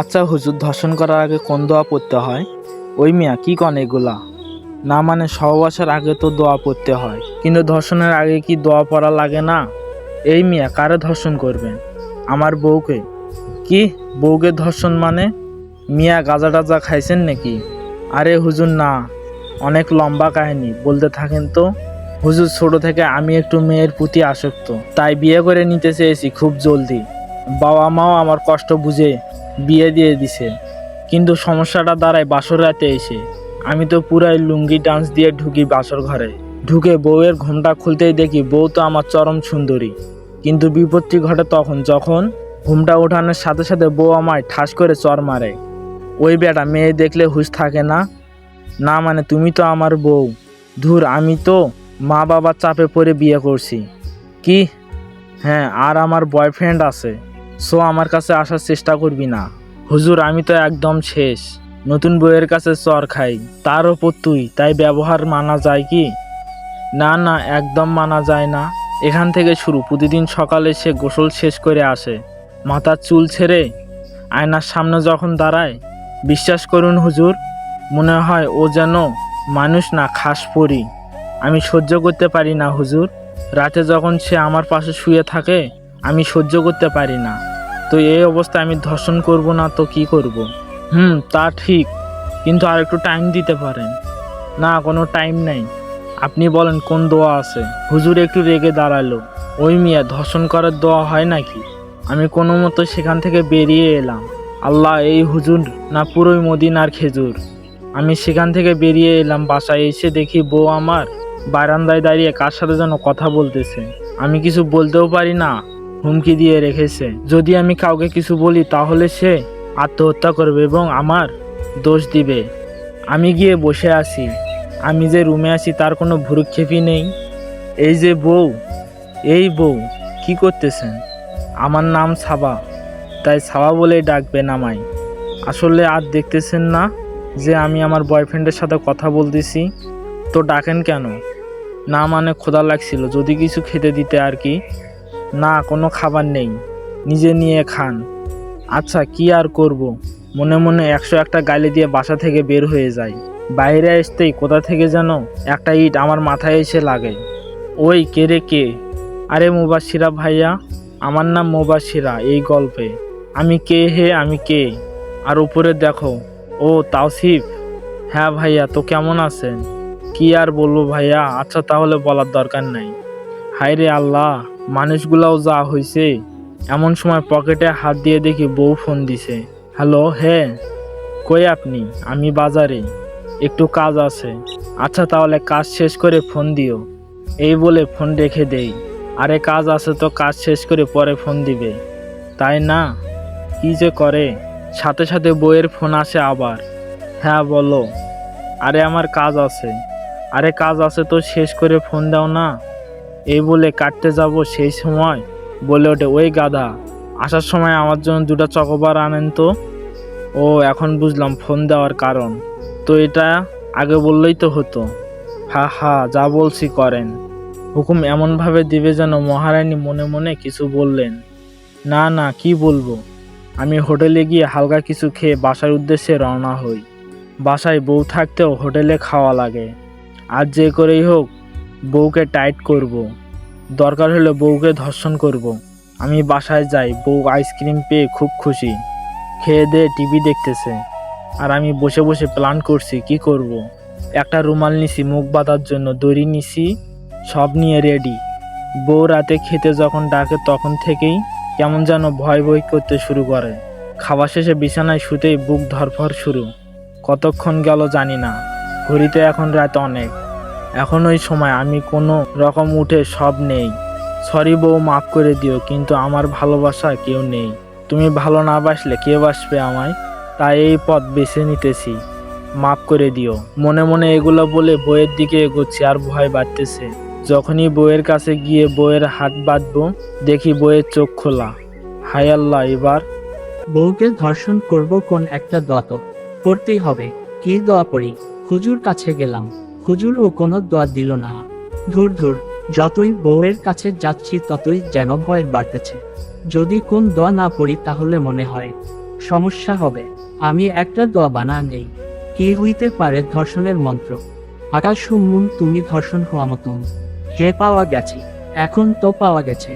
আচ্ছা হুজুর, ধর্ষণ করার আগে কোন দোয়া পড়তে হয়? ওই মিয়া কি কন এগুলা? না মানে সহবাসের আগে তো দোয়া পড়তে হয়, কিন্তু ধর্ষণের আগে কি দোয়া পড়া লাগে না? এই মিয়া কারে ধর্ষণ করবেন? আমার বউকে। কি? বউকে ধর্ষণ মানে? মিয়া গাঁজা টাজা খাইছেন নাকি? আরে হুজুর না, অনেক লম্বা কাহিনী, বলতে থাকেন তো। হুজুর, ছোট থেকে আমি একটু মেয়ের প্রতি আসক্ত, তাই বিয়ে করে নিতে চেয়েছি খুব জলদি। বাবা মাও আমার কষ্ট বুঝে বিয়ে দিয়ে দিছে, কিন্তু সমস্যাটা দাঁড়ায় বাসর রাতে এসে। আমি তো পুরাই লুঙ্গি ডান্স দিয়ে ঢুকি বাসর ঘরে। ঢুকে বউয়ের ঘোমটা খুলতেই দেখি বউ তো আমার চরম সুন্দরী, কিন্তু বিপত্তি ঘটে তখন যখন ঘোমটা ওঠানোর সাথে সাথে বউ আমায় ঠাস করে চর মারে। ওই বেটা মেয়ে দেখলে হুঁশ থাকে না? না মানে তুমি তো আমার বউ। ধুর, আমি তো মা বাবার চাপে পড়ে বিয়ে করছি। কি? হ্যাঁ, আর আমার বয়ফ্রেন্ড আছে। সো আমার কাছে আসার চেষ্টা করবি না। হুজুর, আমি তো একদম শেষ। নতুন বউয়ের কাছে চর খাই, তার ওপর তুই, তাই ব্যবহার মানা যায় কি? না না, একদম মানা যায় না। এখান থেকে শুরু, প্রতিদিন সকালে সে গোসল শেষ করে আসে, মাথার চুল ছেড়ে আয়নার সামনে যখন দাঁড়ায়, বিশ্বাস করুন হুজুর, মনে হয় ও যেন মানুষ না, খাস পরি। আমি সহ্য করতে পারি না হুজুর। রাতে যখন সে আমার পাশে শুয়ে থাকে, আমি সহ্য করতে পারি না। তো এই অবস্থায় আমি ধর্ষণ করব না তো কি করব? তা ঠিক, কিন্তু আর একটু টাইম দিতে পারেন। না, কোনো টাইম নেই। আপনি বলেন কোন দোয়া আছে? হুজুর একটু রেগে দাঁড়ালো। ওই মিয়া, ধর্ষণ করার দোয়া হয় নাকি? আমি কোনো মতো সেখান থেকে বেরিয়ে এলাম। আল্লাহ, এই হুজুর না পুরোই মদিনার খেজুর। আমি সেখান থেকে বেরিয়ে এলাম, বাসায় এসে দেখি বউ আমার বারান্দায় দাঁড়িয়ে কার সাথে যেন কথা বলতেছে। আমি কিছু বলতেও পারি না, হুমকি দিয়ে রেখেছে যদি আমি কাউকে কিছু বলি তাহলে সে আত্মহত্যা করবে এবং আমার দোষ দিবে। আমি গিয়ে বসে আছি। আমি যে রুমে আছি তার কোনো ভ্রুক্ষেপই নেই। এই যে বউ, এই বউ, কি করতেছেন? আমার নাম সাবা, তাই সাবা বলেই ডাকবেন আমায়। আসলে আর দেখতেছেন না যে আমি আমার বয়ফ্রেন্ডের সাথে কথা বলতেছি? তো ডাকেন কেন? না মানে ক্ষুধা লাগছিল, যদি কিছু খেতে দিতে আর কি। না, কোনো খাবার নেই, নিজে নিয়ে খান। আচ্ছা, কি আর করব। মনে মনে 101টা গালি দিয়ে বাসা থেকে বের হয়ে যায়। বাইরে আসতেই কোথা থেকে যেন একটা ইট আমার মাথায় এসে লাগে। ওই কে রে কে? আরে মুবাশিরা ভাইয়া, আমার নাম মুবাশিরা এই গল্পে। আমি কে হে, আমি কে? আর উপরে দেখো, ও তাওসিফ। হ্যাঁ ভাইয়া, তো কেমন আছেন? কি আর বলবো ভাইয়া, আচ্ছা তাহলে বলার দরকার নাই। হায় রে আল্লাহ, মানুষগুলাও যা হইছে। এমন সময় পকেটে হাত দিয়ে দেখি বউ ফোন দিছে। হ্যালো, হ্যাঁ। কই আপনি? আমি বাজারে, একটু কাজ আছে। আচ্ছা তাহলে কাজ শেষ করে ফোন দিও। এই বলে ফোন রেখে দেই। আরে কাজ আছে তো, কাজ শেষ করে পরে ফোন দিবে, তাই না? কি যে করে। সাথে সাথে বউয়ের ফোন আসে আবার। হ্যাঁ বলো। আরে আমার কাজ আছে। আরে কাজ আছে তো শেষ করে ফোন দাও না। এই বলে কাটতে যাব, সেই সময় বলে ওঠে, ওই গাধা, আসার সময় আমার জন্য 2টা চকোবার আনেন তো। ও, এখন বুঝলাম ফোন দেওয়ার কারণ। তো এটা আগে বললেই তো হতো। হা হা, যা বলছি করেন। হুকুম এমনভাবে দিবে যেন মহারানী মনে মনে কিছু বললেন। না না, কি বলবো। আমি হোটেলে গিয়ে হালকা কিছু খেয়ে বাসার উদ্দেশ্যে রওনা হই। বাসায় বউ থাকতেও হোটেলে খাওয়া লাগে। আজ যে করেই হোক বউকে টাইট করব। দরকার হলে বউকে ধর্ষণ করব। আমি বাসায় যাই, বউ আইসক্রিম পেয়ে খুব খুশি। খেয়ে দিয়ে টিভি দেখতেছে, আর আমি বসে বসে প্ল্যান করছি কি করব। একটা রুমাল নিছি মুখ বাঁধার জন্য, দড়ি নিছি, সব নিয়ে রেডি। বউ রাতে খেতে যখন ডাকে তখন থেকেই কেমন যেন ভয় ভয় করতে শুরু করে। খাওয়া শেষে বিছানায় শুতেই বুক ধরফর শুরু। কতক্ষণ গেল জানি না, ঘড়িতে এখন রাত অনেক। এখন ওই সময় আমি কোনো রকম উঠে সব নেই। সরি বউ, মাফ করে দিও, কিন্তু আমার ভালোবাসা কেউ নেই। তুমি ভালো না বাসলে কে বাসবে আমায়? তাই এই পথ বেছে নিতেছি, মাফ করে দিও। মনে মনে এগুলো বলে বইয়ের দিকে এগোচ্ছি, আর ভয় বাড়তেছে। যখনই বইয়ের কাছে গিয়ে বইয়ের হাত বাঁধবো, দেখি বইয়ের চোখ খোলা। হায় আল্লাহ, এবার বউকে ধর্ষণ করব কোন একটা দোয়া তো পড়তেই হবে। কি দোয়া পড়ি? হুজুর কাছে গেলাম, হুজুর ও কোনো দোয়া দিল না। ধুর ধুর, যতই বউয়ের কাছে যাচ্ছি ততই যেন ভয় বাড়তেছে। যদি কোন দোয়া না পড়ি তাহলে মনে হয় সমস্যা হবে। আমি একটা দোয়া বানা নেই। কি হইতে পারে ধর্ষণের মন্ত্র? আকাশ হুমুন তুমি ধর্ষণ হওয়া মতন। হে পাওয়া গেছে, এখন তো পাওয়া গেছে।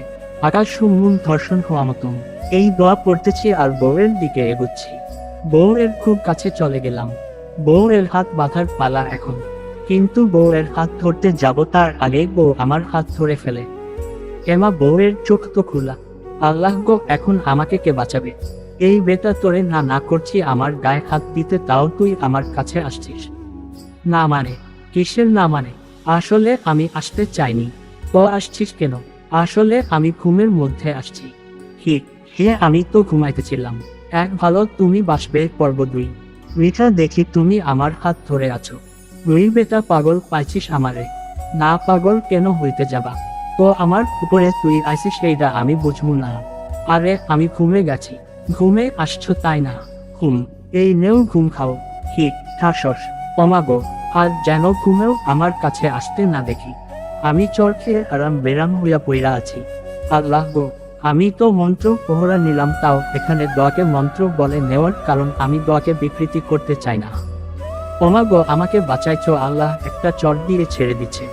আকাশ হুমুন ধর্ষণ হওয়া মতন। এই দোয়া পড়তেছি আর বউয়ের দিকে এগুচ্ছি। বউয়ের খুব কাছে চলে গেলাম। বউয়ের হাত বাঁধার পালা এখন। কিন্তু বউয়ের হাত ধরতে যাব তার আগে বউ আমার হাত ধরে ফেলে। এমা বউয়ের চোখ তো খোলা। আল্লাহ গো, এখন আমাকে কে বাঁচাবে? এই বেটা তোরে না না করছি আমার গায়ে হাত দিতে, তাও তুই আমার কাছে আসছিস। না মানে? কিসের না মানে? আসলে আমি আসতে চাইনি। তো আসছিস কেন? আসলে আমি ঘুমের মধ্যে আসছি। হি হে, আমি তো ঘুমাইতেছিলাম। এক ভালো তুমি বাসবে পর্ব 2। মিঠা দেখি তুমি আমার হাত ধরে আছো। তুই বেটা পাগল পাইছিস আমারে? না পাগল কেন হইতে যাবা? তো আমার উপরে তুই আইসিস সেইটা আমি বুঝবো না। আরে আমি ঘুমে গেছি। ঘুমে আসছো তাই না? ঘুম, এই নেও ঘুম খাও। হি ঠাসস কমাগো, আর যেন ঘুমেও আমার কাছে আসতে না দেখি। আমি চর খেয়ে আরাম বেরাম হইয়া পইরা আছি। আল্লাহ গো, আমি তো মন্ত্র পহরা নিলাম, তাও এখানে দোয়াকে মন্ত্র বলে নেওয়ার কারণ আমি দোয়াকে বিকৃতি করতে চাই না। ওমাগো, আমাকে বাঁচাইছো আল্লাহ, একটা চর দিয়ে ছেড়ে দিচ্ছে।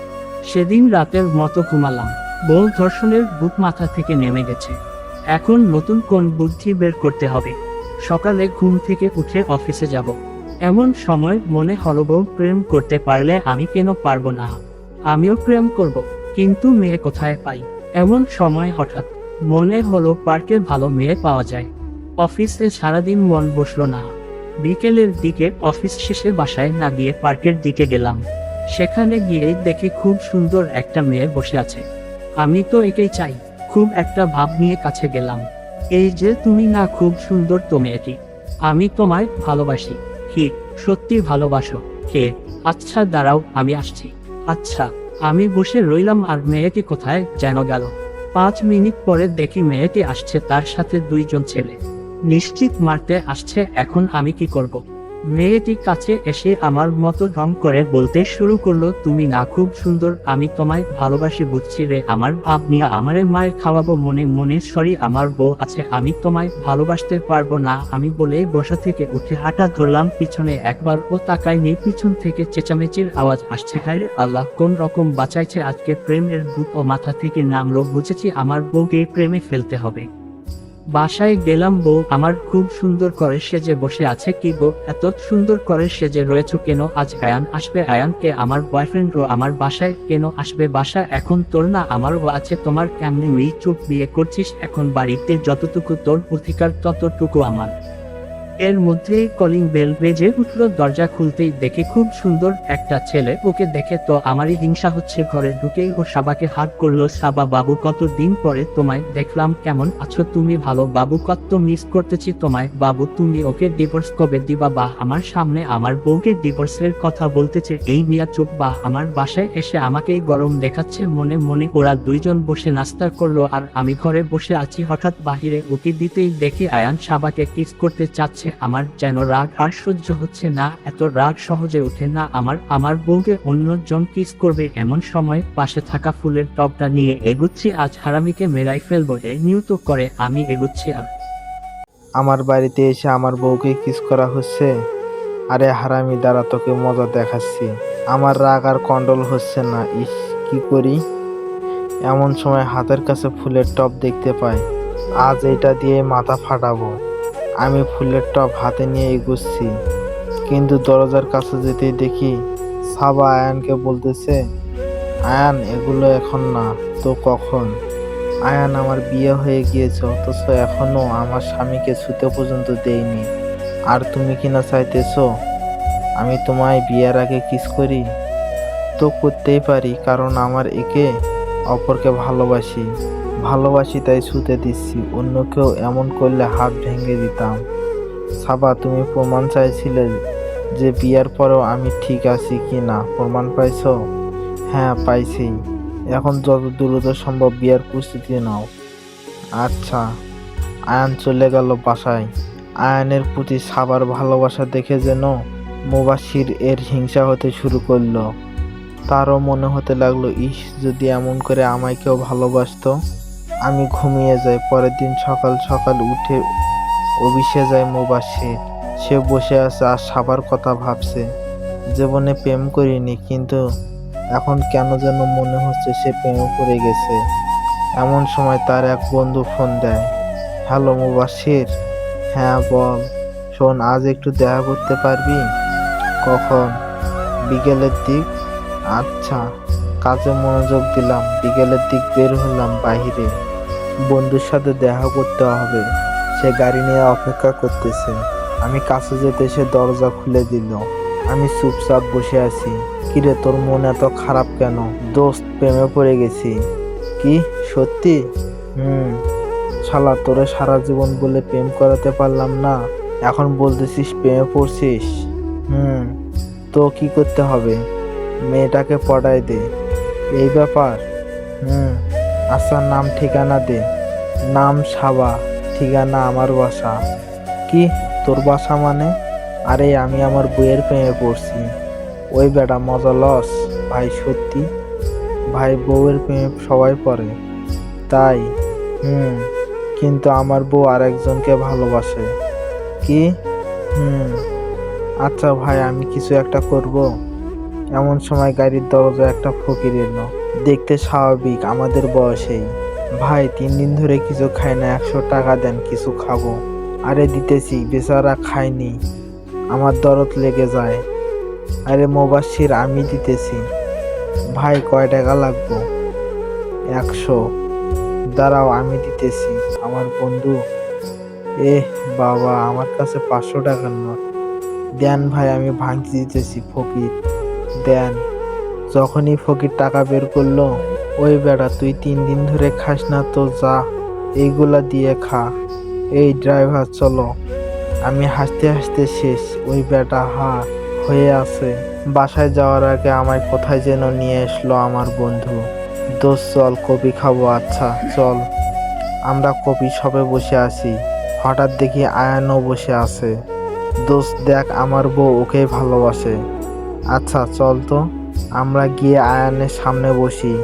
সেদিন রাতের মতো ঘুমালাম। বউ ধর্ষণের বুক মাথা থেকে নেমে গেছে। এখন নতুন কোন বুদ্ধি বের করতে হবে। সকালে ঘুম থেকে উঠে অফিসে যাব। এমন সময় মনে হলো বউ প্রেম করতে পারলে আমি কেন পারবো না? আমিও প্রেম করব, কিন্তু মেয়ে কোথায় পাই? এমন সময় হঠাৎ মনে হলো পার্কে ভালো মেয়ে পাওয়া যায়। অফিসে সারাদিন মন বসলো না। বিকেলের দিকে অফিস শেষে বাসায় না গিয়ে পার্কের দিকে গেলাম। সেখানে গিয়ে দেখি খুব সুন্দর একটা মেয়ে বসে আছে। আমি তো একেই চাই। খুব একটা ভাব নিয়ে কাছে গেলাম। এই যে তুমি না, খুব সুন্দর তো মেয়েটি। আমি তোমায় ভালোবাসি। কি সত্যি ভালোবাসো? কে? আচ্ছা দাঁড়াও, আমি আসছি। আচ্ছা। আমি বসে রইলাম আর মেয়েটি কোথায় যেন গেল। 5 মিনিট পরে দেখি মেয়েটি আসছে, তার সাথে 2 জন ছেলে। নিশ্চিত মারতে আসছে। এখন আমি কি করব? মেয়েটি কাছে এসে আমার মতো ঢং করে বলতে শুরু করলো, তুমি না খুব সুন্দর, আমি তোমায় ভালোবাসি বুঝছি রে। আমার ভাব নিয়ে আমারে মায়ের খাওয়াবো মনে মনে, সরি আমার বউ আছে, আমি তোমায় ভালোবাসতে পারবো না। আমি বলে বসা থেকে উঠে হাঁটা ধরলাম। পিছনে একবার ও তাকায়নি। পিছন থেকে চেঁচামেচির আওয়াজ আসছে। হায় রে আল্লাহ, কোন রকম বাঁচাইছে আজকে। প্রেমের ভূত ও মাথা থেকে নামলো। বুঝেছি আমার বউকে প্রেমে ফেলতে হবে। বাসায় গেলাম। বউ আমার খুব সুন্দর করে সেজে বসে আছে। কি গো, এত সুন্দর করে সেজে রয়েছো কেন? আজ আয়ান আসবে। আয়ানকে আমার বয়ফ্রেন্ড, ও আমার বাসায় কেন আসবে? বাসা এখন তোর না আমারও আছে। তোমার কেমনি মেয়ে চুপ বিয়ে করছিস? এখন বাড়িতে যতটুকু তোর অধিকার ততটুকু আমার। এর মধ্যেই কলিং বেল বেজে উঠল। দরজা খুলতেই দেখি খুব সুন্দর একটা ছেলে। ওকে দেখে তো আমারই হিংসা হচ্ছে। ঘরে ঢুকেই ও সাবাকে হাত করলো। সাবা বাবু, কতদিন পরে তোমায় দেখলাম, কেমন আছো তুমি? ভালো বাবু, কত মিস করতেছি তোমায়। বাবু, তুমি ওকে ডিভোর্স কবে দিবা? বা আমার সামনে আমার বউকে ডিভোর্সের কথা বলতেছে এই মিয়া চুপ। বা আমার বাসায় এসে আমাকেই গরম দেখাচ্ছে মনে মনে। ওরা 2 জন বসে নাস্তা করলো আর আমি ঘরে বসে আছি। হঠাৎ বাহিরে উকি দিতেই দেখি আয়ান সাবাকে কিস করতে চাচ্ছে। আমার যেন রাগ আর সহ্য হচ্ছে না। এত রাগ সহজে ওঠে না আমার বউকে অন্যজন কিস করবে এমন সময় পাশে থাকা ফুলের টবটা নিয়ে এগুচ্ছি। আজ হারামিকে মেরাই ফেলবো এই নিয়ত করে আমি এগুচ্ছি। আর আমার বাড়িতে এসে আমার বউকে কিস করা হচ্ছে। আরে হারামি, দাঁড়া, তোকে মজা দেখাচ্ছি। আমার রাগ আর কন্ট্রোল হচ্ছে না। ইস, কি করি? এমন সময় হাতের কাছে ফুলের টব দেখতে পাই। আজ এটা দিয়ে মাথা ফাটাবো। আমি ফুলের টব হাতে নিয়ে এগোচ্ছি, কিন্তু দরজার কাছে যেতেই দেখি সাবা আয়ানকে বলতেছে, আয়ান এগুলো এখন না তো কখন? আয়ান, আমার বিয়ে হয়ে গিয়েছে, অথচ এখনো আমার স্বামীকে ছুতে পর্যন্ত দেইনি। আর তুমি কিনা চাইতেছো আমি তোমায় বিয়ের আগে কিস করি? তো করতেই পারি, কারণ আমার একে অপরকে ভালোবাসি তাই ছুতে দিচ্ছি। অন্য কেউ এমন করলে হাত ভেঙে দিতাম। সাবা, তুমি প্রমাণ চাইছিলে যে বিয়ের পরেও আমি ঠিক আছি কি না, প্রমাণ পাইছো? হ্যাঁ, পাইছি। এখন যত দ্রুত সম্ভব বিয়ের প্রস্তুতি নাও। আচ্ছা। আয়ান চলে গেল বাসায়। আয়ানের প্রতি সাবার ভালোবাসা দেখে যেন মুবাশির এর হিংসা হতে শুরু করলো। তারও মনে হতে লাগলো, ইস, যদি এমন করে আমায় কেউ ভালোবাসতো। আমি ঘুমিয়ে যাই। পরের দিন সকাল সকাল উঠে অফিসে যায় মুবাসির, সে বসে আছে আর সাবার কথা ভাবছে। জীবনে প্রেম করিনি, কিন্তু এখন কেন যেন মনে হচ্ছে সে প্রেমে পড়ে গেছে। এমন সময় তার এক বন্ধু ফোন দেয়। হ্যালো মুবাসির। হ্যাঁ বল। শোন, আজ একটু দেখা করতে পারবি? কখন? বিকেলের দিক। আচ্ছা। কাজে মনোযোগ দিলাম, বিকেলের দিক বের হলাম বাহিরে। বন্ধুর সাথে দেখা করতে হবে, সে গাড়ি নিয়ে অপেক্ষা করতেছে। আমি কাছে যেতে সে দরজা খুলে দিল। আমি চুপচাপ বসে আছি। কিরে, তোর মন এত খারাপ কেন? দোস্ত, প্রেমে পড়ে গেছি। কি, সত্যি? শালা, তোরে সারা জীবন বলে প্রেম করাতে পারলাম না, এখন বলতেছিস প্রেমে পড়ছিস? তো কি করতে হবে? মেয়েটাকে পটাই দে। এই ব্যাপার? আচ্ছা, নাম ঠিকানা দে। নাম সাবা, ঠিকানা আমার বাসা। কি, তোর বাসা মানে? আরে, আমি আমার বইয়ের প্রেমে পড়ছি। ওই বেটা, মজা লস? ভাই সত্যি? ভাই, বউয়ের প্রেমে সবাই পড়ে। তাই? কিন্তু আমার বউ আরেকজনকে ভালোবাসে। কি? আচ্ছা ভাই, আমি কিছু একটা করব। এমন সময় গাড়ির দরজায় একটা ফকির এলো, দেখতে স্বাভাবিক, আমাদের বয়সেই। ভাই, 3 দিন ধরে কিছু খাই না, 100 টাকা দেন, কিছু খাবো। আরে দিতেছি, বেচারা খায়নি, আমার দরদ লেগে যায়। আরে মুবাসির, আমি দিতেছি। ভাই, কয় টাকা লাগবে? 100। দাঁড়াও, আমি দিতেছি। আমার বন্ধু। বাবা, আমার কাছে 500 টাকার নোট। দেন ভাই, আমি ভাঙতি দিতেছি। ফকির, দেন। যখনই ফকির টাকা বের করলো, ওই বেটা, তুই 3 দিন ধরে খাস না তো যা, এইগুলা দিয়ে খা। এই ড্রাইভার, চলো। আমি হাসতে হাসতে শেষ। ওই বেটা হা হয়ে আছে। বাসায় যাওয়ার আগে আমায় কোথায় যেন নিয়ে আসলো আমার বন্ধু। দোস্ত, চল কফি খাবো। আচ্ছা চল। আমরা কফি শপে বসে আছি, হঠাৎ দেখি আয়ানও বসে আছে। দোস্ত দেখ, আমার বউ ওকে ভালোবাসে। আচ্ছা চল তো, আমরা গিয়ে আয়ানের সামনে বসি।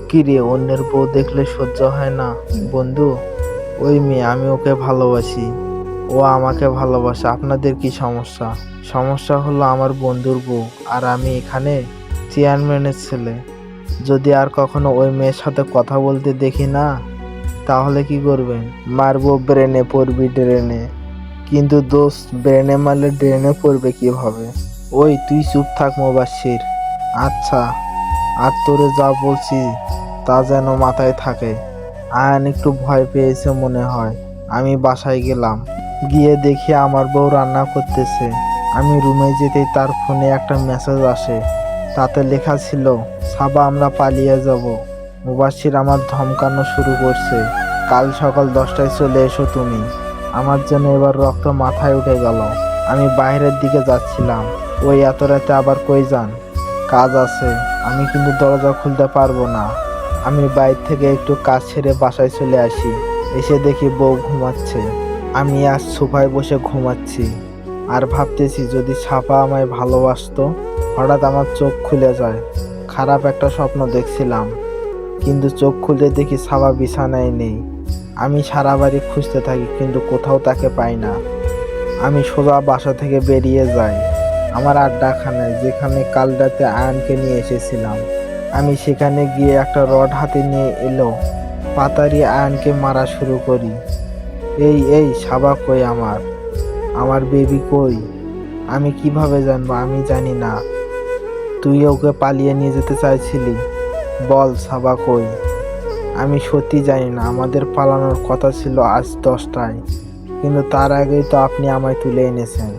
কিরে, অন্যের বউ দেখলে সহ্য হয় না? বন্ধু, ওই মেয়ে, আমি ওকে ভালোবাসি, ও আমাকে ভালোবাসে, আপনাদের কি সমস্যা? সমস্যা হলো আমার বন্ধুর বউ, আর আমি এখানে চেয়ারম্যানের ছেলে। যদি আর কখনো ওই মেয়ের সাথে কথা বলতে দেখি না, তাহলে কি করবেন? মারবো, ব্রেনে পড়বি ড্রেনে। কিন্তু দোস্ত, ব্রেনে মারলে ড্রেনে পড়বে কিভাবে? ওই তুই চুপ থাক মুবাসির। আচ্ছা, আর তোরে যা বলছি তা যেন মাথায় থাকে। আয়ান একটু ভয় পেয়েছে মনে হয়। আমি বাসায় গেলাম, গিয়ে দেখি আমার বউ রান্না করতেছে। আমি রুমে যেতেই তার ফোনে একটা মেসেজ আসে, তাতে লেখা ছিল, সাবা, আমরা পালিয়ে যাব। মুবাসির আমার ধমকানো শুরু করছে, কাল সকাল 10টায় চলে এসো তুমি। আমার জন্য এবার রক্ত মাথায় উঠে গেল। আমি বাইরের দিকে যাচ্ছিলাম। ওই এত রাতে আবার কই যান? কাজ আছে। আমি কিন্তু দরজা খুলতে পারবো না। আমি বাইরে থেকে একটু কাজ ছেড়ে বাসায় চলে আসি। এসে দেখি বউ ঘুমাচ্ছে। আমি আজ সোফায় বসে ঘুমাচ্ছি আর ভাবতেছি, যদি ছাপা আমায় ভালোবাসতো। হঠাৎ আমার চোখ খুলে যায়। খারাপ একটা স্বপ্ন দেখছিলাম, কিন্তু চোখ খুলে দেখি ছাপা বিছানায় নেই। আমি সারা বাড়ি খুঁজতে থাকি, কিন্তু কোথাও তাকে পাই না। আমি সোজা বাসা থেকে বেরিয়ে যাই আমার আড্ডাখানায়, যেখানে কাল রাতে আয়ানকে নিয়ে এসেছিলাম। আমি সেখানে গিয়ে একটা রড হাতে নিয়ে এলো পাতারি আয়ানকে মারা শুরু করি। এই সাবা কই? আমার বেবি কই? আমি কিভাবে জানবো? আমি জানি না। তুই ওকে পালিয়ে নিয়ে যেতে চাইছিলি? বল, সাবা কই? আমি সত্যি জানি না। আমাদের পালানোর কথা ছিল আজ 10টায়, কিন্তু তার আগেই তো আপনি আমায় তুলে এনেছেন।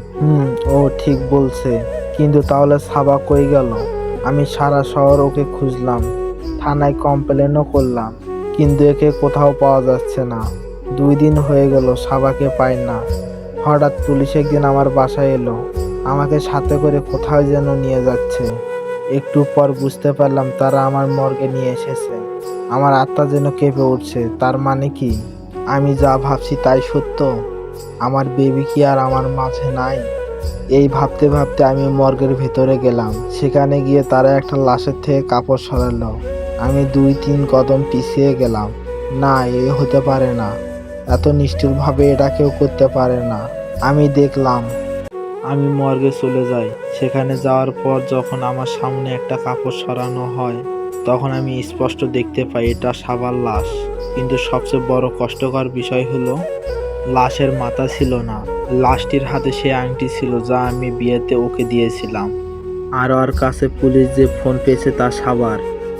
ও ঠিক বলছে, কিন্তু তাহলে সাবা কই গেল? আমি সারা শহর ওকে খুঁজলাম, থানায় কমপ্লেনও করলাম, কিন্তু একে কোথাও পাওয়া যাচ্ছে না। 2 দিন হয়ে গেল, সাবাকে পাই না। হঠাৎ পুলিশ একদিন আমার বাসায় এলো, আমাকে সাথে করে কোথাও যেন নিয়ে যাচ্ছে। একটু পর বুঝতে পারলাম তারা আমার মর্গে নিয়ে এসেছে। আমার আত্মা যেন কেঁপে উঠছে। তার মানে কি আমি যা ভাবছি তাই সত্য? আমার বেবি কি আর আমার মাঝে নাই? এই ভাবতে ভাবতে আমি মর্গের ভেতরে গেলাম। সেখানে গিয়ে তারা একটা লাশের থেকে কাপড় সরালো। আমি 2-3 কদম পিছিয়ে গেলাম। না, এ হতে পারে না। এত নিষ্ঠুরভাবে এটা কেউ করতে পারে না। আমি দেখলাম। আমি মর্গে চলে যাই। সেখানে যাওয়ার পর যখন আমার সামনে একটা কাপড় সরানো হয়, তখন আমি স্পষ্ট দেখতে পাই এটা সাবার লাশ। কিন্তু সবচেয়ে বড় কষ্টকর বিষয় হলো লাশের মাথা ছিল না। লাশটির হাতে সে আংটি ছিল যা আমি বিয়েতে ওকে দিয়েছিলাম। আর ওর কাছে পুলিশ যে ফোন পেয়েছে তা সাবার,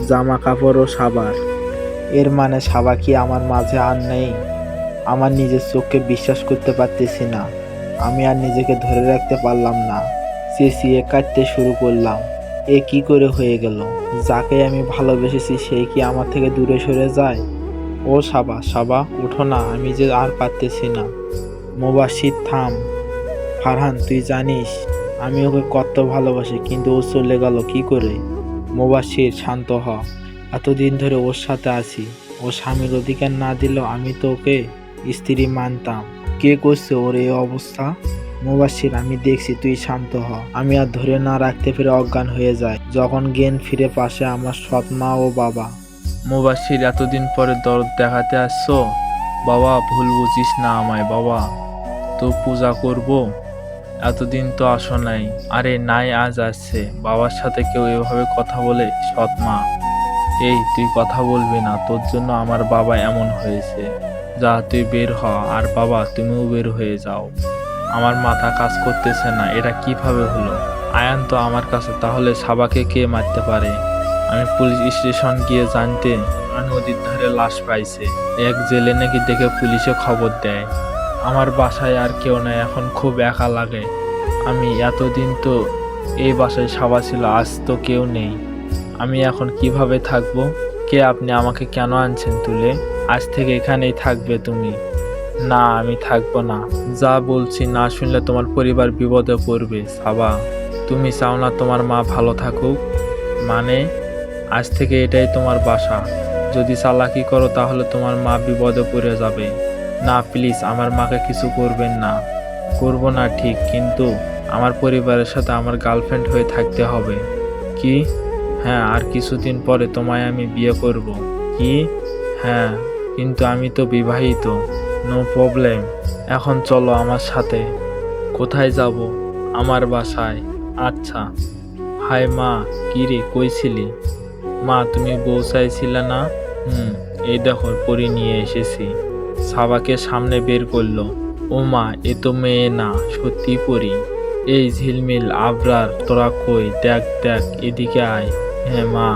জামা কাপড়ও সাবার। এর মানে সাবা কি আমার মাঝে আর নেই? আমার নিজের চোখকে বিশ্বাস করতে পারতেছি না। আমি আর নিজেকে ধরে রাখতে পারলাম না। চেঁচিয়ে কাঁদতে শুরু করলাম। এ কি করে হয়ে গেল? যাকে আমি ভালোবেসেছি সেই কি আমার থেকে দূরে সরে যায়? ও সাবা, সাবা উঠো না, আমি যে আর পারতেছি না। মুবাশশির থাম। ফারহান তুই জানিস আমি ওকে কত ভালোবাসি, কিন্তু ও চলে গেল কি করে? মুবাশশির শান্ত হ। এতদিন ধরে ওর সাথে আছি। ও স্বামীর অধিকার না দিলেও আমি তো ওকে স্ত্রী মানতাম। কে করছে ওর এই অবস্থা? মুবাশশির আমি দেখছি, তুই শান্ত হ। আমি আর ধরে না রাখতে পেরে অজ্ঞান হয়ে যায়। যখন জ্ঞান ফিরে পাশে আমার সৎ মা ও বাবা। মুবাশশির এতদিন পরে দরদ দেখাতে আসছো? বাবা ভুল বুঝিস না আমায় বাবা, তো পূজা করব। এতদিন তো আসো নাই। আরে নাই, আজ আসছে। বাবার সাথে কেউ এভাবে কথা বলে? সৎ মা। এই তুই কথা বলবি না, তোর জন্য আমার বাবা এমন হয়েছে। যা তুই বের হ, আর বাবা তুমিও বের হয়ে যাও। আমার মাথা কাজ করতেছে না, এটা কিভাবে হলো? আয়ান তো আমার কাছে, তাহলে সাবাকে কে মারতে পারে? আমি পুলিশ স্টেশন গিয়ে জানতে নদীর ধারে লাশ পাইছে। এক জেলে নাকি দেখে পুলিশে খবর দেয়। আমার বাসায় আর কেউ নাই, এখন খুব একা লাগে। আমি এতদিন তো এই বাসায় সাবা ছিল, আজ তো কেউ নেই। আমি এখন কিভাবে থাকবো? কে আপনি? আমাকে কেন আনছেন তুলে? আজ থেকে এখানেই থাকবে তুমি। না, আমি থাকবো না। যা বলছি না শুনলে তোমার পরিবার বিপদে পড়বে। সাবা, তুমি চাও না তোমার মা ভালো থাকুক? মানে আজ থেকে এটাই তোমার বাসা। যদি চালাকি করো তাহলে তোমার মা বিপদে পড়ে যাবে। না প্লিজ, আমার মাকে কিছু করবেন না। করব না ঠিক, কিন্তু আমার পরিবারের সাথে আমার গার্লফ্রেন্ড হয়ে থাকতে হবে। কি? হ্যাঁ, আর কিছুদিন পরে তোমায় আমি বিয়ে করব। কি? হ্যাঁ, কিন্তু আমি তো বিবাহিত। No problem. এখন চলো আমার সাথে। কোথায় যাব? আমার বাসায়। আচ্ছা। হাই মা, কি রে, কইছিলি? মা তুমি বউ চাইছিলে না? এই দেখো পরি নিয়ে এসেছি। সাবাকে সামনে বের করলো। ও মা, এ তো মেয়ে না, সত্যি পরি। এই ঝিলমিল আবরার, তোরা কই? দেখ দেখ, এদিকে আয়। হ্যাঁ মা,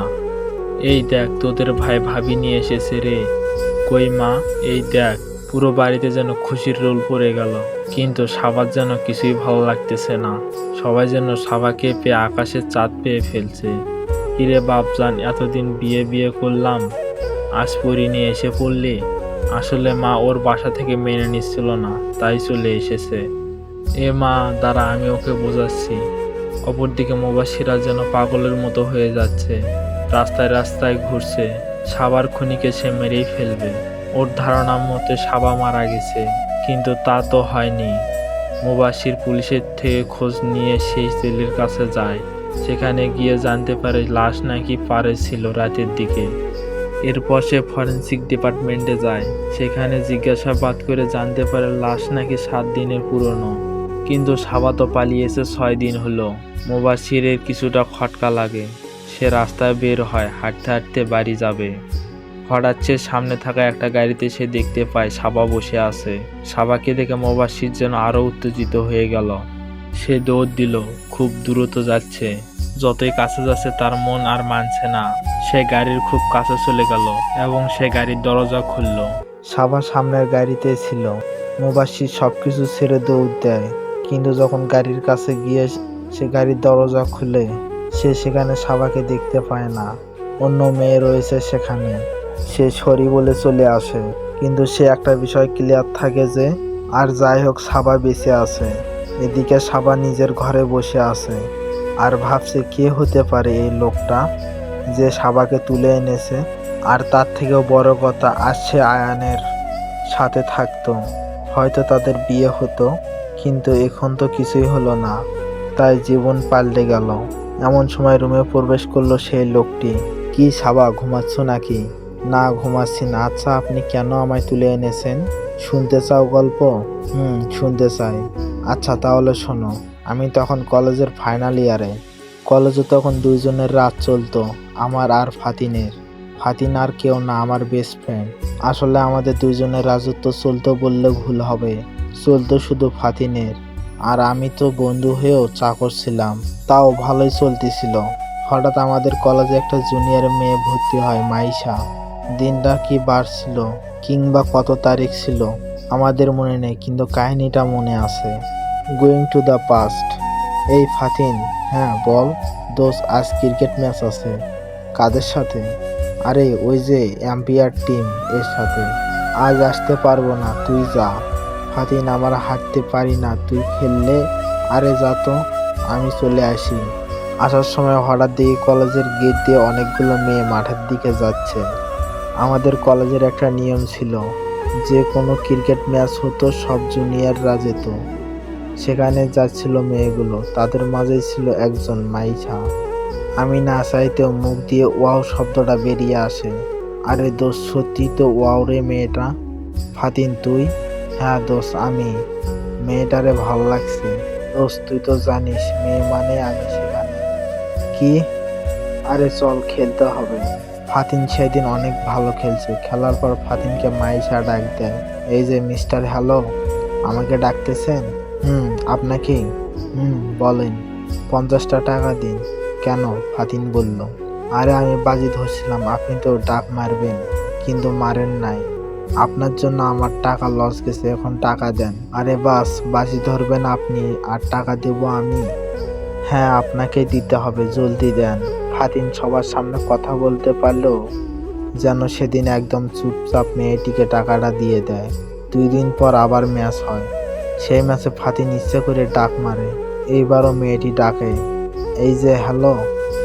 এই দেখ তোদের ভাই ভাবি নিয়ে এসেছে রে। কই মা? এই দেখ। পুরো বাড়িতে যেন খুশির রোল পড়ে গেল, কিন্তু সাবার যেন কিছুই ভালো লাগতেছে না। সবাই যেন সাবাকে পেয়ে আকাশের চাঁদ পেয়ে ফেলছে। কিরে বাপজান, এতদিন বিয়ে বিয়ে করলাম, আজ পরি নিয়ে এসে পড়লি? আসলে মা ওর বাসা থেকে মেনে নিচ্ছিল না, তাই চলে এসেছে। এ মা দাঁড়া, আমি ওকে বোঝাচ্ছি। অপরদিকে মুবাশশিরা যেন পাগলের মতো হয়ে যাচ্ছে। রাস্তায় রাস্তায় ঘুরছে। সাবার খুনিকে সে মেরেই ফেলবে। ওর ধারণা মতে সাবা মারা গেছে, কিন্তু তা তো হয়নি। মুবাশশির পুলিশের থেকে খোঁজ নিয়ে সেই জেলের কাছে যায়। সেখানে গিয়ে জানতে পারে লাশ নাকি পাড়ে ছিল রাতের দিকে। এরপর সে ফরেন্সিক ডিপার্টমেন্টে যায়। সেখানে জিজ্ঞাসাবাদ করে জানতে পারে লাশ নাকি 7 দিনের পুরনো, কিন্তু সাবা তো পালিয়েছে 6 দিন হলো। মুবাশশিরের কিছুটা খটকা লাগে। সে রাস্তায় বের হয়, হাঁটতে হাঁটতে বাড়ি যাবে। হঠাৎ সে সামনে থাকা একটা গাড়িতে সে দেখতে পায় সাবা বসে আছে। সাবাকে দেখে মুবাশশির যেন আরো উত্তেজিত হয়ে গেল। সে দৌড় দিল। খুব দ্রুত যাচ্ছে। যতই কাছে যাচ্ছে তার মন আর মানছে না। সে গাড়ির খুব কাছে চলে গেল এবং সে গাড়ির দরজা খুলল। সাবা সামনের গাড়িতে ছিল। মুবাশশির সবকিছু ছেড়ে দৌড় দেয়, কিন্তু যখন গাড়ির কাছে গিয়ে সে গাড়ির দরজা খুলে, সে সেখানে সাবাকে দেখতে পায় না। অন্য মেয়ে রয়েছে সেখানে। সে সরি বলে চলে আসে, কিন্তু সে একটা বিষয় ক্লিয়ার থাকে যে আর যাই হোক সাবা বেঁচে আছে। এদিকে সাবা নিজের ঘরে বসে আছে আর ভাবছে কে হতে পারে এই লোকটা যে সাবাকে তুলে এনেছে। আর তার থেকেও বড় কথা, আজ সে আয়ানের সাথে থাকতো, হয়তো তাদের বিয়ে হতো, কিন্তু এখন তো কিছুই হলো না। তাই জীবন পাল্টে গেল। এমন সময় রুমে প্রবেশ করলো সেই লোকটি। কি সাবা, ঘুমাচ্ছ নাকি? না ঘুমাচ্ছি না। আচ্ছা আপনি কেন আমায় তুলে এনেছেন? শুনতে চাও গল্প? শুনতে চাই। আচ্ছা তাহলে শোনো। আমি তখন কলেজের ফাইনাল ইয়ারে। কলেজে তখন দুইজনের রাত চলতো, আমার আর ফাতিনের। ফাতিন আর কেউ না, আমার বেস্ট ফ্রেন্ড। আসলে আমাদের দুইজনের রাজত্ব চলতো বললে ভুল হবে, চলতো শুধু ফাতিনের। আর আমি তো বন্ধু হয়েও চাকর ছিলাম, তাও ভালোই চলতেছিল। হঠাৎ আমাদের কলেজে একটা জুনিয়র মেয়ে ভর্তি হয়, মাইশা। দিনটা কি বার ছিল কিংবা কত তারিখ ছিল আমাদের মনে নেই, কিন্তু কাহিনীটা মনে আছে। Going to the past. এই ফাতিন, হ্যাঁ বল। দোষ, আজ ক্রিকেট ম্যাচ আছে। কাদের সাথে? আরে ওই যে এম্পায়ার টিম এর সাথে। আজ আসতে পারবো না, তুই যা। ফাতিন, আমার হাঁটতে পারি না, তুই খেললে। আরে যা তো, আমি চলে আসি। আসার সময় হঠাৎ দেখি কলেজের গেট দিয়ে অনেকগুলো মেয়ে মাঠের দিকে যাচ্ছে। আমাদের কলেজের একটা নিয়ম ছিল, যে কোনো ক্রিকেট ম্যাচ হতো সব জুনিয়ররা যেত। সেখানে যাচ্ছিল মেয়েগুলো, তাদের মাঝেই ছিল একজন, মাইশা। আমি না চাইতেও মুখ দিয়ে ওয়াও শব্দটা বেরিয়ে আসে। আরে দোষ, সত্যি তো ওয়াও রে মেয়েটা। ফাতিন, তুই? হ্যাঁ দোষ, আমি। মেয়েটারে ভালো লাগছে। দোষ, তুই তো জানিস মেয়ে মানে আমি সেখানে। কি? আরে চল, খেলতে হবে। ফাতিন সেদিন অনেক ভালো খেলছে। খেলার পর ফাতিনকে মাইশা ডাক দেয়, এই যে মিস্টার, হ্যালো, আমাকে ডাকতেছেন? আপনাকে? বলেন। 50টা টাকা দিন। কেন? ফাতিন বলল। আরে আমি বাজি ধরছিলাম, আপনি তো ডাক মারবেন, কিন্তু মারেন নাই। আপনার জন্য আমার টাকা লস গেছে, এখন টাকা দেন। আরে বাস, বাজি ধরবেন আপনি আর টাকা দেব আমি? হ্যাঁ, আপনাকেই দিতে হবে, জলদি দেন। ফাতিন সবার সামনে কথা বলতে পারলেও যেন সেদিন একদম চুপচাপ মেয়েটিকে টাকাটা দিয়ে দেয়। 2 দিন পর আবার ম্যাচ হয়। সেই ম্যাচে ফাতিন ইচ্ছে করে ডাক মারে। এইবারও মেয়েটি ডাকে, এই যে হ্যালো।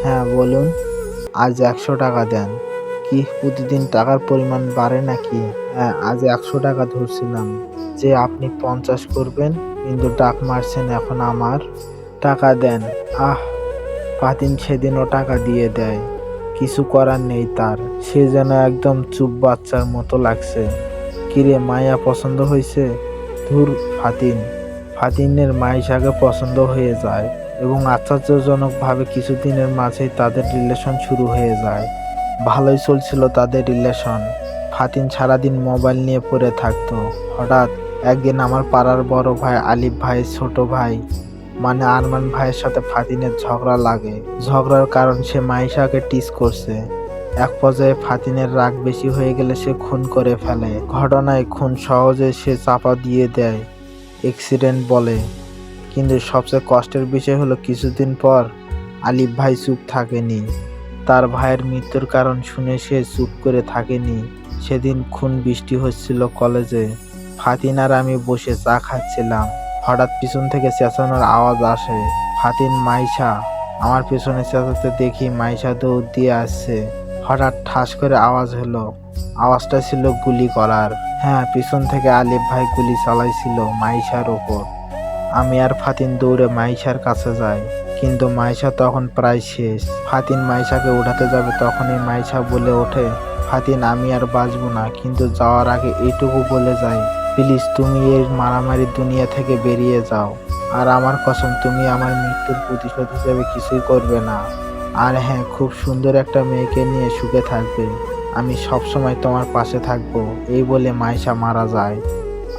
হ্যাঁ বলুন। আজ 100 টাকা দেন। কি প্রতিদিন টাকার পরিমাণ বাড়ে নাকি? হ্যাঁ, আজ 100 টাকা ধরছিলাম যে আপনি 50 করবেন, কিন্তু ডাক মারছেন এখন আমার। টাকা দেন। আহ! ফাতিন সেদিনও টাকা দিয়ে দেয়। কিছু করার নেই তার, সে যেন একদম চুপ বাচ্চার মতো লাগছে। কিরে, মাইয়া পছন্দ হয়েছে? ধুর ফাতিন। ফাতিনের মাইশাকে পছন্দ হয়ে যায় এবং আশ্চর্যজনকভাবে কিছুদিনের মাঝেই তাদের রিলেশন শুরু হয়ে যায়। ভালোই চলছিল তাদের রিলেশন। ফাতিন সারাদিন মোবাইল নিয়ে পড়ে থাকতো। হঠাৎ একদিন আমার পাড়ার বড় ভাই আলিফ ভাইয়ের ছোট ভাই মানে আরমান ভাইয়ের সাথে ফাতিনের ঝগড়া লাগে। ঝগড়ার কারণ সে মাইশাকে টিস করছে। এক পর্যায়ে ফাতিনের রাগ বেশি হয়ে গেলে সে খুন করে ফেলে। ঘটনায় খুন সহজে সে চাপা দিয়ে দেয়, অ্যাক্সিডেন্ট বলে। কিন্তু সবচেয়ে কষ্টের বিষয় হলো কিছুদিন পর আলিফ ভাই চুপ থাকেনি। তার ভাইয়ের মৃত্যুর কারণ শুনে সে চুপ করে থাকেনি। সেদিন খুন বৃষ্টি হচ্ছিল কলেজে। ফাতিন আর আমি বসে চা খাচ্ছিলাম। হঠাৎ পিছন থেকে চেঁচানোর আওয়াজ আসে, ফাতিন, মাইশা। আমার পেছনে চেঁচাতে দেখি মাইশা দৌড় দিয়ে আসছে। হঠাৎ ঠাস করে আওয়াজ হলো। আওয়াজটা ছিল গুলি করার। হ্যাঁ, পিছন থেকে আলিফ ভাই গুলি চালাইছিল মাইশার ওপর। আমি আর ফাতিন দৌড়ে মাইশার কাছে যাই, কিন্তু মাইশা তখন প্রায় শেষ। ফাতিন মাইশাকে উঠাতে যাবে, তখনই মাইশা বলে ওঠে, ফাতিন, আমি আর বাঁচবো না, কিন্তু যাওয়ার আগে এইটুকু বলে যাই, প্লিজ তুমি এই মারামারি দুনিয়া থেকে বেরিয়ে যাও। আর আমার কসম, তুমি আমার মৃত্যুর প্রতিশোধ হিসেবে কিছুই করবে না। আর হ্যাঁ, খুব সুন্দর একটা মেয়েকে নিয়ে সুখে থাকবে। আমি সবসময় তোমার পাশে থাকবো। এই বলে মাইশা মারা যায়।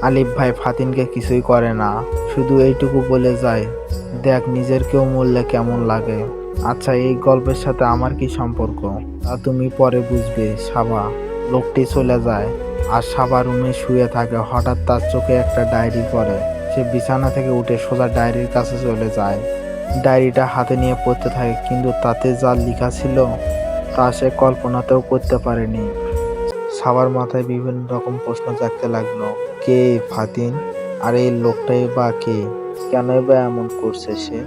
আলিফ ভাই ফাতিনকে কিছুই করে না, শুধু এইটুকু বলে যায়, দেখ নিজের কেউ মরলে কেমন লাগে। আচ্ছা, এই গল্পের সাথে আমার কি সম্পর্ক তা তুমি পরে বুঝবে। সাবা। লোকটি চলে যায় আর সাবা রুমে শুয়ে থাকে। হঠাৎ তার চোখে একটা ডায়েরি পড়ে। সে বিছানা থেকে উঠে সোজা ডায়েরির কাছে চলে যায়। ডায়েরিটা হাতে নিয়ে পড়তে থাকে, কিন্তু তাতে যা লেখা ছিল তা সে কল্পনাতেও করতে পারেনি। সাবার মাথায় বিভিন্ন রকম প্রশ্ন জাগতে লাগলো। কে ফাতিন? আর এই লোকটাই বা কে? কেনই বা এমন করছে সে?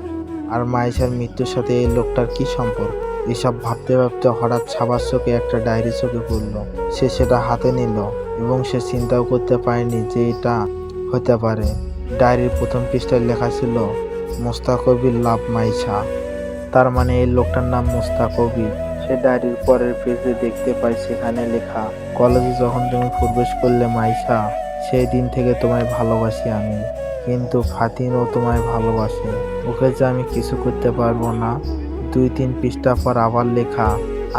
আর মাইশার মৃত্যুর সাথে এই লোকটার কি সম্পর্ক? এসব ভাবতে ভাবতে হঠাৎ সাবার চোখে একটা ডায়েরি চোখে পড়ল। সে সেটা হাতে নিল এবং সে চিন্তাও করতে পারেনি যে এটা হতে পারে। ডায়েরির প্রথম পৃষ্ঠায় লেখা ছিল, মুস্তাকবির লাভ মাইশা। তার মানে এই লোকটার নাম মুস্তাকবির। সে ডায়েরির পরের পেজে দেখতে পাই সেখানে লেখা, কলেজে যখন তুমি প্রবেশ করলে মাইশা, সেই দিন থেকে তোমায় ভালোবাসি আমি। কিন্তু ফাতিনও তোমায় ভালোবাসে। ওকে যে আমি কিছু করতে পারবো না। 2-3 পৃষ্ঠা পর আবার লেখা,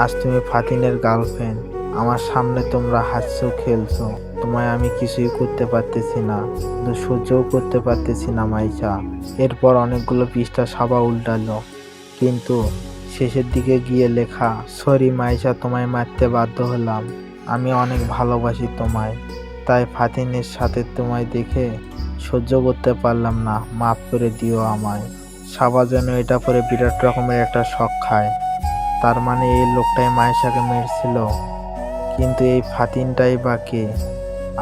আজ তুমি ফাতিনের গার্লফ্রেন্ড। আমার সামনে তোমরা হাসছো, খেলছো। তোমায় আমি কিছুই করতে পারতেছি না, কিন্তু সহ্যও করতে পারতেছি না মাইশা। এরপর অনেকগুলো পৃষ্ঠা সাবা উল্টালো, কিন্তু শেষের দিকে গিয়ে লেখা, সরি মাইশা, তোমায় মারতে বাধ্য হলাম। আমি অনেক ভালোবাসি তোমায়, তাই ফাতিনের সাথে তোমায় দেখে সহ্য করতে পারলাম না, মাফ করে দিও আমায়। সাবা যেন এটা পরে বিরাট রকমের একটা শক খায়। তার মানে এই লোকটাই মাইশাকে মেরেছিল, কিন্তু এই ফাতিনটাই বা কে,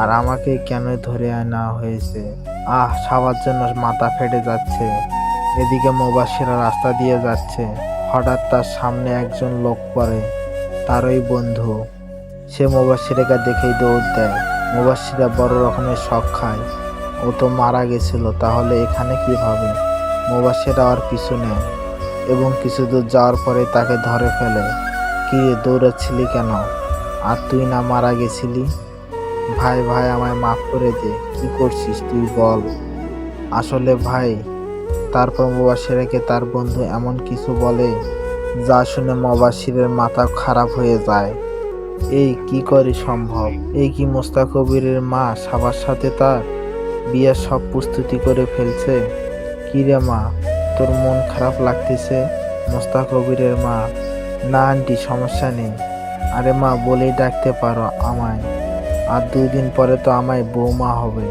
আর আমাকে কেন ধরে আনা হয়েছে? সাবার জন্য মাথা ফেটে যাচ্ছে। এদিকে মুবাশশিরা রাস্তা দিয়ে যাচ্ছে, হঠাৎ তার সামনে একজন লোক পড়ে, তারই বন্ধু। সে মুবাশশিরাকে দেখেই দৌড় দেয়। মুবাশশিরা বড় রকমের শক খায়, ও তো মারা গেছিল, তাহলে এখানে কিভাবে? মুবাশশিরা আর পিছু নেয় এবং কিছু দূর যাওয়ার পরে তাকে ধরে ফেলে। কি রে, দৌড়াচ্ছিলি কেন? আর তুই না মারা গেছিলি? ভাই ভাই, আমায় মাফ করে দে। কি করছিস তুই বল। আসলে ভাই, তারপর মুবাশশিরাকে তার বন্ধু এমন কিছু বলে যা শুনে মুবাশশিরের মাথা খারাপ হয়ে যায়। এই কি করে সম্ভব? এই কি মোস্তাক কবিরের মা সাবার সাথে তার বিয়ের সব প্রস্তুতি করে ফেলছে? কি রে মা, তোর মন খারাপ লাগতেছে? মোস্তাক কবিরের মা: না আন্টি, সমস্যা নেই। আরে মা, বলেই ডাকতে পারো আমায়। আর 2 দিন পরে তো আমায় বৌমা হবে।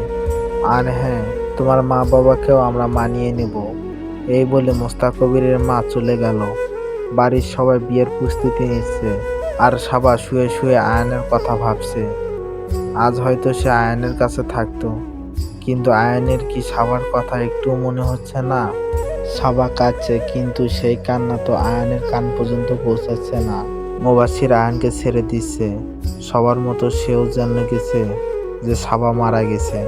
আর হ্যাঁ, তোমার মা বাবাকেও আমরা মানিয়ে নেব। এই বলে মোস্তাক কবিরের মা চলে গেল। বাড়ির সবাই বিয়ের প্রস্তুতি নিচ্ছে, আর সাবা শুয়ে শুয়ে আয়ানের কথা ভাবছে। আজ হয়তো সে আয়ানের কাছে থাকতো, কিন্তু আয়ানের কি সাবার কথা একটু মনে হচ্ছে না? সাবা কাঁদছে, কিন্তু সেই কান্না তো আয়ানের কান পর্যন্ত পৌঁছাচ্ছে না। মুবাশশির আয়ানকে ছেড়ে দিচ্ছে। সবার মতো সেও জেনে গেছে যে সাবা মারা গেছে।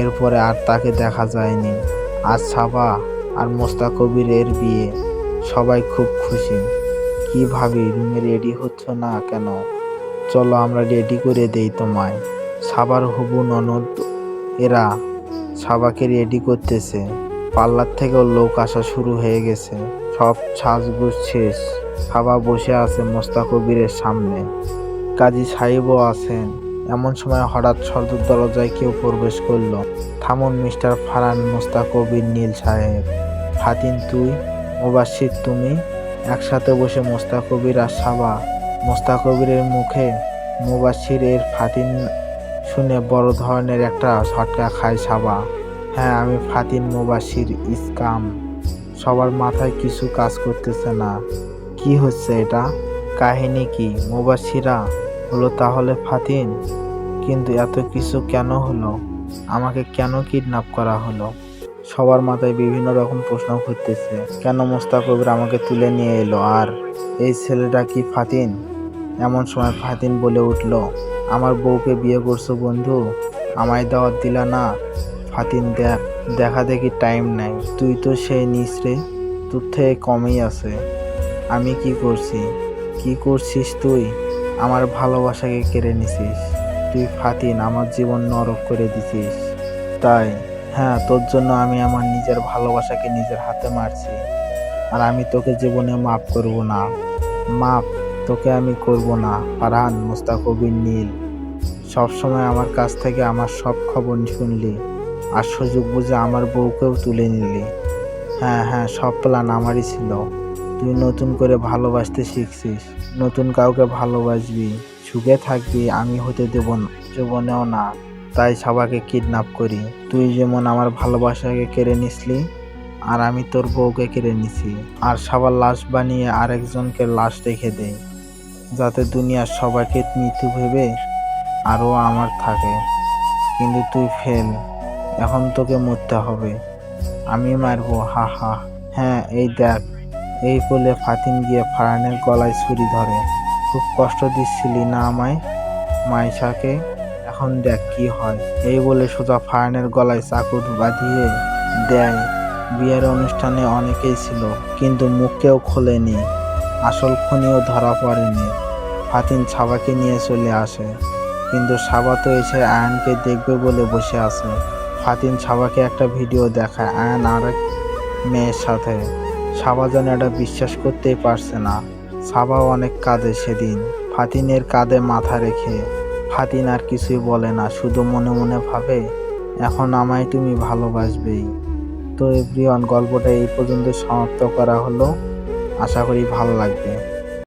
এরপরে আর তাকে দেখা যায়নি। আজ সাবা আর মোস্তাক কবিরের বিয়ে। সবাই খুব খুশি। কি ভাবি, রুমে রেডি হচ্ছ না কেন? চলো আমরা রেডি করে দেই তোমায়। সাবার হবু ননদ এরা সাবাকে রেডি করতেছে। পার্লার থেকেও লোক আসা শুরু হয়ে গেছে। সব সাজগোজ শেষ। সাবা বসে আছে মোস্তাক কবিরের সামনে। কাজী সাহেবও আছেন। এমন সময় হঠাৎ সদর দরজায় কেউ প্রবেশ করলো। থামুন মিস্টার ফারহান, মোস্তাক কবির নীল সাহেব। ফাতিন তুই, মুবাশশির তুমি? একসাথে বসে মোস্তাক কবির আর সাবা। মোস্তাক কবিরের মুখে মুবাশশির এর ফাতিন শুনে বড় ধরনের একটা ঝটকা খায় সাবা। হ্যাঁ, আমি ফাতিন মুবাশশির ইসকাম। সবার মাথায় কিছু কাজ করতেছে না। কি হচ্ছে এটা? কাহিনী কি? মুবাশশিরা হলো তাহলে ফাতিন? কিন্তু এত কিছু কেন হলো? আমাকে কেন কিডন্যাপ করা হলো? সবার মাথায় বিভিন্ন রকম প্রশ্ন ঘুরতেছে। কেন মোস্তাক কবির আমাকে তুলে নিয়ে এলো? আর এই ছেলেটা কি ফাতিন? এমন সময় ফাতিন বলে উঠল, আমার বউকে বিয়ে করছো বন্ধু, আমায় দাওয়াত দিলা না? ফাতিন দেখা দেখি টাইম নাই। তুই তো সেই নিস রে, তোর থেকে কমই আছে। আমি কি করছি? কি করছিস তুই? আমার ভালোবাসাকে কেড়ে নিছিস। তুই ফাতিন, আমার জীবন নরক করে দিছিস। তাই? হ্যাঁ, তোর জন্য আমি আমার নিজের ভালোবাসাকে নিজের হাতে মারছি। আর আমি তোকে জীবনে মাফ করব না। মাফ তোকে আমি করব না। ফারহান, মোস্তাক কবির নীল, সবসময় আমার কাছ থেকে আমার সব খবর শুনলি, আর সুযোগ বুঝে আমার বউকেও তুলে নিলি। হ্যাঁ হ্যাঁ, সব প্ল্যান আমারই ছিল। তুই নতুন করে ভালোবাসতে শিখছিস, নতুন কাউকে ভালোবাসবি, সুখে থাকবি, আমি হতে দেব জীবনেও না। তাই সবাইকে কিডন্যাপ করি। তুই যেমন আমার ভালোবাসাকে কেড়ে নিসলি, আর আমি তোর বউকে কেড়ে নিছি। আর সবার লাশ বানিয়ে আরেকজনকে লাশ রেখে দেই, যাতে দুনিয়ার সবাইকে মৃত্যু ভেবে আরও আমার থাকে। কিন্তু তুই ফেল, এখন তোকে মরতে হবে। আমি মারবো, হা হা। হ্যাঁ, এই দেখ। এই বলে ফাতিন গিয়ে ফারহানের গলায় ছুরি ধরে। খুব কষ্ট দিচ্ছিলি না আমায়, মাইশাকে? এখন দেখ কি হয়। এই বলে সোজা ফারহানের গলায় চাকু বাঁধিয়ে দেয়। বিয়ের অনুষ্ঠানে অনেকেই ছিল, কিন্তু মুখ কেউ খোলেনি। আসল খুনিও ধরা পড়েনি। ফাতিন সাবাকে নিয়ে চলে আসে। কিন্তু সাবা তো এসে আয়ানকে দেখবে বলে বসে আছে। ফাতিন সাবাকে একটা ভিডিও দেখায় আয়ান আর এক মেয়ের সাথে। সাবা যেন এটা বিশ্বাস করতেই পারছে না। সাবাও অনেক কাঁদে সেদিন ফাতিনের কাঁধে মাথা রেখে। ফাতিন আর কিছুই বলে না, শুধু মনে মনে ভাবে এখন আমায় তুমি ভালোবাসবেই। তো এভরিওয়ান, গল্পটা এই পর্যন্ত সমাপ্ত করা হলো। আশা করি ভালো লাগবে।